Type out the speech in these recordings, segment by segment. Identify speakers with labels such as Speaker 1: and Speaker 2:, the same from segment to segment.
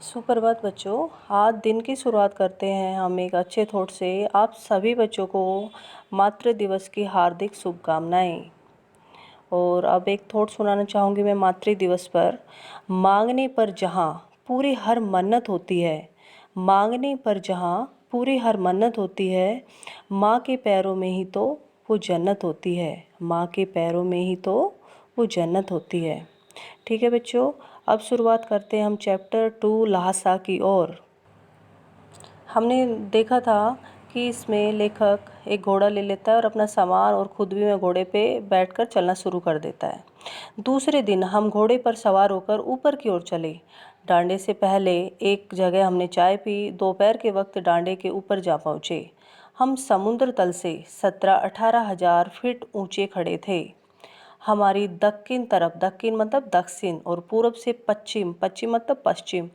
Speaker 1: सुप्रभात बच्चों। आज दिन की शुरुआत करते हैं हम एक अच्छे थॉट से। आप सभी बच्चों को मातृ दिवस की हार्दिक शुभकामनाएं। और अब एक थॉट सुनाना चाहूँगी मैं मातृ दिवस पर। मांगने पर जहाँ पूरी हर मन्नत होती है, मांगने पर जहाँ पूरी हर मन्नत होती है, माँ के पैरों में ही तो वो जन्नत होती है। माँ के पैरों में ही तो वो जन्नत होती है। ठीक है बच्चों, अब शुरुआत करते हैं हम चैप्टर 2 ल्हासा की ओर। हमने देखा था कि इसमें लेखक एक घोड़ा ले लेता है और अपना सामान और खुद भी में घोड़े पे बैठकर चलना शुरू कर देता है। दूसरे दिन हम घोड़े पर सवार होकर ऊपर की ओर चले। डांडे से पहले एक जगह हमने चाय पी। दोपहर के वक्त डांडे के ऊपर जा पहुँचे। हम समुद्र तल से 17-18 हज़ार फीट ऊंचे खड़े थे। हमारी दक्षिण तरफ, दक्षिण मतलब दक्षिण, और पूर्व से पश्चिम, पश्चिम मतलब पश्चिम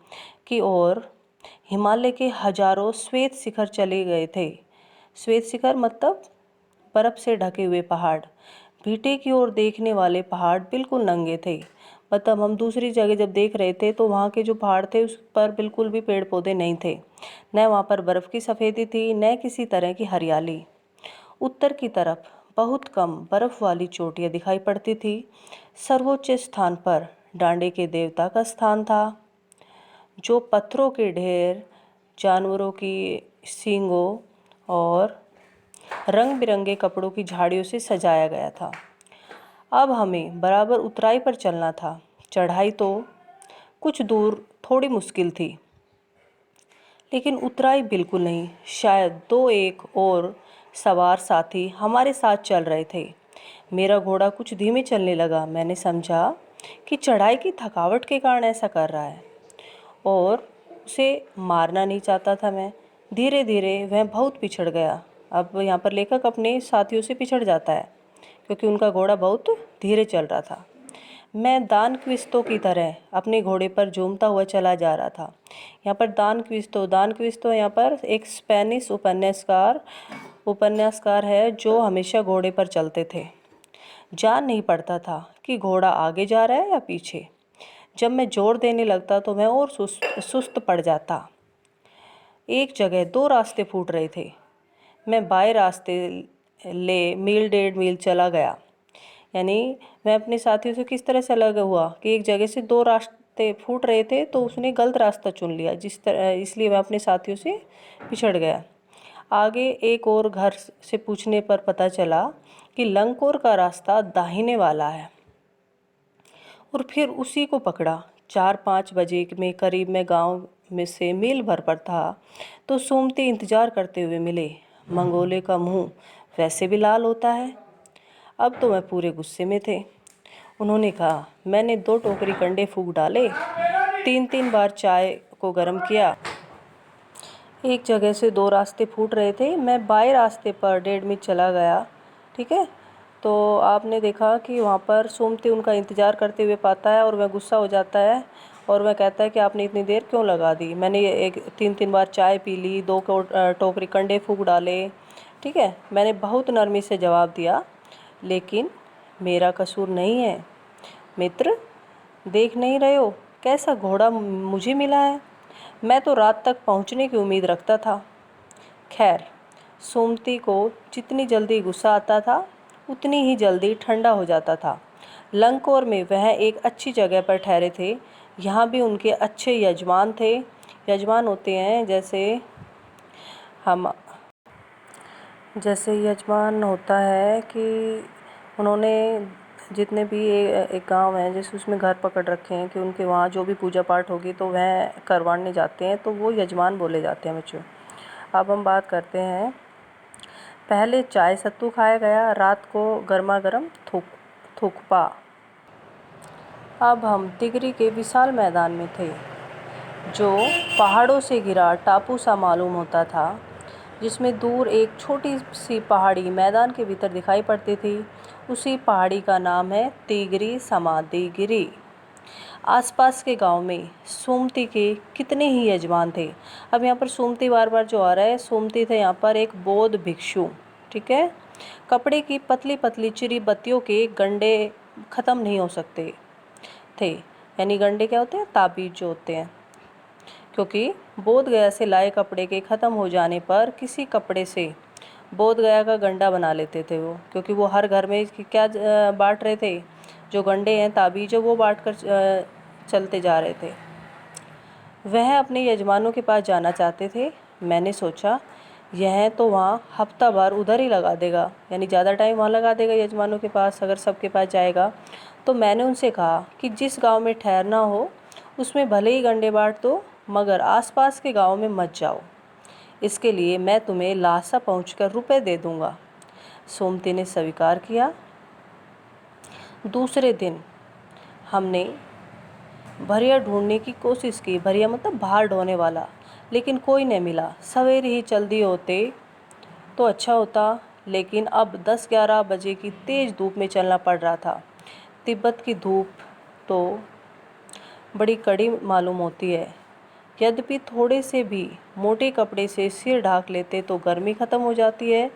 Speaker 1: की ओर हिमालय के हजारों श्वेत शिखर चले गए थे। श्वेत शिखर मतलब बर्फ से ढके हुए पहाड़। भीटे की ओर देखने वाले पहाड़ बिल्कुल नंगे थे। मतलब हम दूसरी जगह जब देख रहे थे तो वहाँ के जो पहाड़ थे उस पर बिल्कुल भी पेड़ पौधे नहीं थे। न वहाँ पर बर्फ़ की सफ़ेदी थी, न किसी तरह की हरियाली। उत्तर की तरफ बहुत कम बर्फ वाली चोटियाँ दिखाई पड़ती थी। सर्वोच्च स्थान पर डांडे के देवता का स्थान था, जो पत्थरों के ढेर, जानवरों की सींगों और रंग बिरंगे कपड़ों की झाड़ियों से सजाया गया था। अब हमें बराबर उतराई पर चलना था। चढ़ाई तो कुछ दूर थोड़ी मुश्किल थी, लेकिन उतराई बिल्कुल नहीं। शायद दो एक और सवार साथी हमारे साथ चल रहे थे। मेरा घोड़ा कुछ धीमे चलने लगा। मैंने समझा कि चढ़ाई की थकावट के कारण ऐसा कर रहा है और उसे मारना नहीं चाहता था मैं। धीरे धीरे वह बहुत पिछड़ गया। अब यहाँ पर लेखक अपने साथियों से पिछड़ जाता है क्योंकि उनका घोड़ा बहुत धीरे चल रहा था। मैं दानक्विस्तो की तरह अपने घोड़े पर झूमता हुआ चला जा रहा था। यहाँ पर दानक्विस्तो यहाँ पर एक स्पेनिश उपन्यासकार है जो हमेशा घोड़े पर चलते थे। जान नहीं पड़ता था कि घोड़ा आगे जा रहा है या पीछे। जब मैं जोर देने लगता तो मैं और सुस्त पड़ जाता। एक जगह दो रास्ते फूट रहे थे। मैं बाएं रास्ते ले मील 1.5 मील चला गया। यानी मैं अपने साथियों से किस तरह से अलग हुआ कि एक जगह से दो रास्ते फूट रहे थे तो उसने गलत रास्ता चुन लिया, इसलिए मैं अपने साथियों से पिछड़ गया। आगे एक और घर से पूछने पर पता चला कि लंकोर का रास्ता दाहिने वाला है, और फिर उसी को पकड़ा। 4-5 बजे में करीब मैं गांव में से मील भर पर था तो सोमती इंतजार करते हुए मिले। मंगोले का मुंह वैसे भी लाल होता है। अब तो मैं पूरे गुस्से में थे। उन्होंने कहा, मैंने 2 टोकरी कंडे फूंक डाले, 3-3 बार चाय को गर्म किया। एक जगह से दो रास्ते फूट रहे थे। मैं बाएं रास्ते पर 1.5 मील चला गया। ठीक है, तो आपने देखा कि वहाँ पर सोमती उनका इंतज़ार करते हुए पाता है और वह गुस्सा हो जाता है और वह कहता है कि आपने इतनी देर क्यों लगा दी। मैंने एक 3-3 बार चाय पी ली, 2 टोकरी कंडे फूंक डाले। ठीक है, मैंने बहुत नरमी से जवाब दिया, लेकिन मेरा कसूर नहीं है। मित्र, देख नहीं रहे हो कैसा घोड़ा मुझे मिला है? मैं तो रात तक पहुंचने की उम्मीद रखता था। खैर, सोमती को जितनी जल्दी गुस्सा आता था उतनी ही जल्दी ठंडा हो जाता था। लंकोर में वह एक अच्छी जगह पर ठहरे थे। यहाँ भी उनके अच्छे यजमान थे। यजमान होते हैं जैसे यजमान होता है कि उन्होंने जितने भी एक गांव है जैसे उसमें घर पकड़ रखे हैं कि उनके वहाँ जो भी पूजा पाठ होगी तो वह करवाने जाते हैं, तो वो यजमान बोले जाते हैं बच्चों। अब हम बात करते हैं। पहले चाय सत्तू खाया गया, रात को गर्मा गर्म थुक्पा। अब हम तिगरी के विशाल मैदान में थे, जो पहाड़ों से घिरा टापू सा मालूम होता था, जिसमें दूर एक छोटी सी पहाड़ी मैदान के भीतर दिखाई पड़ती थी। उसी पहाड़ी का नाम है तिगरी समाधिगिरी। आसपास के गांव में सोमती के कितने ही यजमान थे। अब यहाँ पर सोमती बार बार जो आ रहा है, सोमती थे यहाँ पर एक बौद्ध भिक्षु। ठीक है, कपड़े की पतली पतली चिरी बत्तियों के गंडे ख़त्म नहीं हो सकते थे। यानी गंडे क्या होते हैं? ताबीज जो होते हैं। क्योंकि बोध गया से लाए कपड़े के ख़त्म हो जाने पर किसी कपड़े से बोध गया का गंडा बना लेते थे वो, क्योंकि वो हर घर में क्या बांट रहे थे, जो गंडे हैं ताबीज़ वो बांट कर चलते जा रहे थे। वह अपने यजमानों के पास जाना चाहते थे। मैंने सोचा यह तो वहाँ हफ्ता भर उधर ही लगा देगा, यानी ज़्यादा टाइम वहाँ लगा देगा यजमानों के पास अगर सबके पास जाएगा। तो मैंने उनसे कहा कि जिस गांव में ठहरना हो उसमें भले ही गंडे बांट दो, मगर आसपास के गांव में मत जाओ। इसके लिए मैं तुम्हें लासा पहुंचकर रुपए दे दूंगा। सोमती ने स्वीकार किया। दूसरे दिन हमने भरिया ढूंढने की कोशिश की, भरिया मतलब बाहर ढोने वाला, लेकिन कोई नहीं मिला। सवेरे ही चल दिए होते तो अच्छा होता, लेकिन अब 10-11 बजे की तेज़ धूप में चलना पड़ रहा था। तिब्बत की धूप तो बड़ी कड़ी मालूम होती है। यद्यपि थोड़े से भी मोटे कपड़े से सिर ढाक लेते तो गर्मी ख़त्म हो जाती है।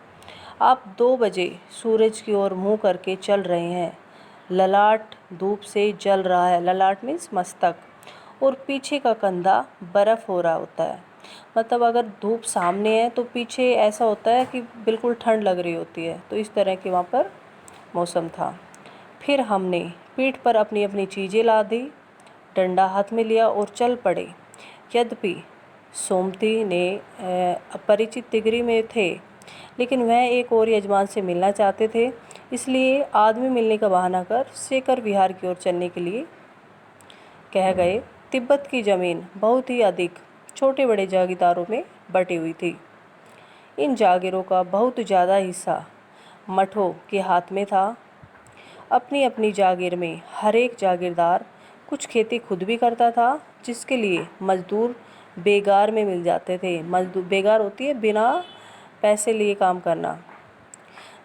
Speaker 1: आप 2 बजे सूरज की ओर मुँह करके चल रहे हैं। ललाट धूप से जल रहा है, ललाट मीन्स मस्तक, और पीछे का कंधा बर्फ़ हो रहा होता है। मतलब अगर धूप सामने है तो पीछे ऐसा होता है कि बिल्कुल ठंड लग रही होती है। तो इस तरह की वहाँ पर मौसम था। फिर हमने पीठ पर अपनी अपनी चीज़ें ला दी, डंडा हाथ में लिया और चल पड़े। यद्यपि सोमती ने अपरिचित तिगरी में थे, लेकिन वह एक और यजमान से मिलना चाहते थे, इसलिए आदमी मिलने का बहाना कर सेकर विहार की ओर चलने के लिए कह गए। तिब्बत की ज़मीन बहुत ही अधिक छोटे बड़े जागीरदारों में बटी हुई थी। इन जागीरों का बहुत ज़्यादा हिस्सा मठों के हाथ में था। अपनी अपनी जागीर में हर एक जागीरदार कुछ खेती खुद भी करता था, जिसके लिए मजदूर बेगार में मिल जाते थे। मजदूर बेगार होती है बिना पैसे लिए काम करना।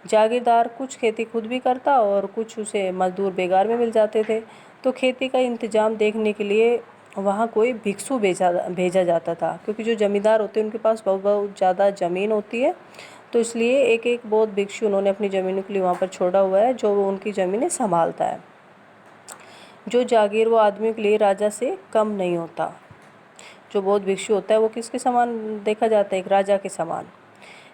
Speaker 1: जागीरदार कुछ खेती खुद भी करता और कुछ उसे मजदूर बेगार में मिल जाते थे। तो खेती का इंतज़ाम देखने के लिए वहाँ कोई भिक्षु भेजा जाता था, क्योंकि जो ज़मींदार होते हैं उनके पास बहुत ज़्यादा ज़मीन होती है। तो इसलिए एक एक बौद्ध भिक्षु उन्होंने अपनी ज़मीनों के लिए वहाँ पर छोड़ा हुआ है, जो उनकी ज़मीनें संभालता है। जो जागीर वो आदमियों के लिए राजा से कम नहीं होता। जो बौद्ध भिक्षु होता है वो किसके समान देखा जाता है? एक राजा के समान।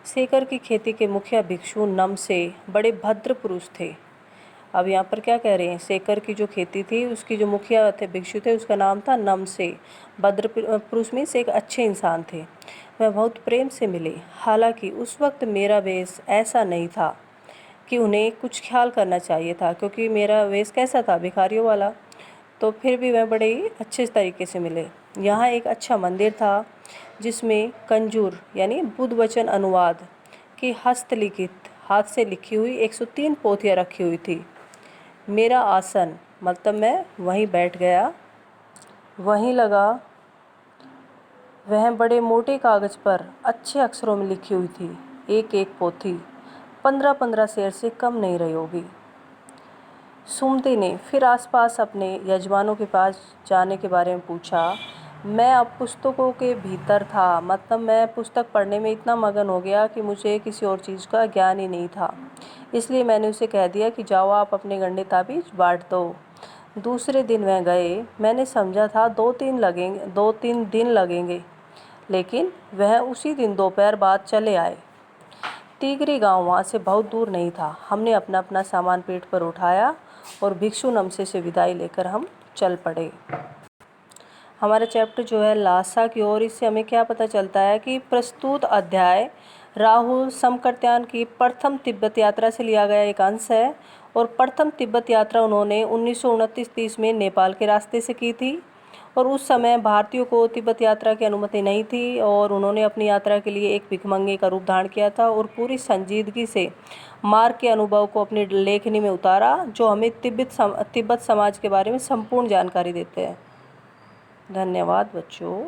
Speaker 1: सेकर की खेती के मुखिया भिक्षु नमसे बड़े भद्र पुरुष थे। अब यहाँ पर क्या कह रहे हैं? सेकर की जो खेती थी उसकी जो मुखिया थे भिक्षु थे, उसका नाम था नमसे। भद्र पुरुष मीन्स एक अच्छे इंसान थे। वह बहुत प्रेम से मिले। हालांकि उस वक्त मेरा वेश ऐसा नहीं था कि उन्हें कुछ ख्याल करना चाहिए था, क्योंकि मेरा वेश कैसा था? भिखारियों वाला। तो फिर भी वह बड़े ही अच्छे तरीके से मिले। यहाँ एक अच्छा मंदिर था जिसमें कंजूर यानी बुद्ध वचन अनुवाद की हस्तलिखित हाथ से लिखी हुई 103 पोथियाँ रखी हुई थी। मेरा आसन मतलब मैं वहीं बैठ गया। वहीं लगा वह बड़े मोटे कागज़ पर अच्छे अक्षरों में लिखी हुई थी। एक एक पोथी 15-15 शेर से कम नहीं रही होगी। सुमति ने फिर आसपास अपने यजमानों के पास जाने के बारे में पूछा। मैं अब पुस्तकों के भीतर था, मतलब मैं पुस्तक पढ़ने में इतना मगन हो गया कि मुझे किसी और चीज़ का ज्ञान ही नहीं था। इसलिए मैंने उसे कह दिया कि जाओ आप अपने गंडे ताबीज़ बांट दो। दूसरे दिन वह गए। मैंने समझा था 2-3 दिन लगेंगे, लेकिन वह उसी दिन दोपहर बाद चले आए। टीगरी गांव वहाँ से बहुत दूर नहीं था। हमने अपना अपना सामान पीठ पर उठाया और भिक्षु नमसे से विदाई लेकर हम चल पड़े। हमारा चैप्टर जो है लासा की ओर, इससे हमें क्या पता चलता है कि प्रस्तुत अध्याय राहुल समकर्त्यान की प्रथम तिब्बत यात्रा से लिया गया एक अंश है। और प्रथम तिब्बत यात्रा उन्होंने 1929-30 में नेपाल के रास्ते से की थी, और उस समय भारतीयों को तिब्बत यात्रा की अनुमति नहीं थी, और उन्होंने अपनी यात्रा के लिए एक भिखमंगे का रूप धारण किया था और पूरी संजीदगी से मार्ग के अनुभव को अपनी लेखनी में उतारा, जो हमें तिब्बत समाज के बारे में संपूर्ण जानकारी देते हैं। धन्यवाद बच्चों।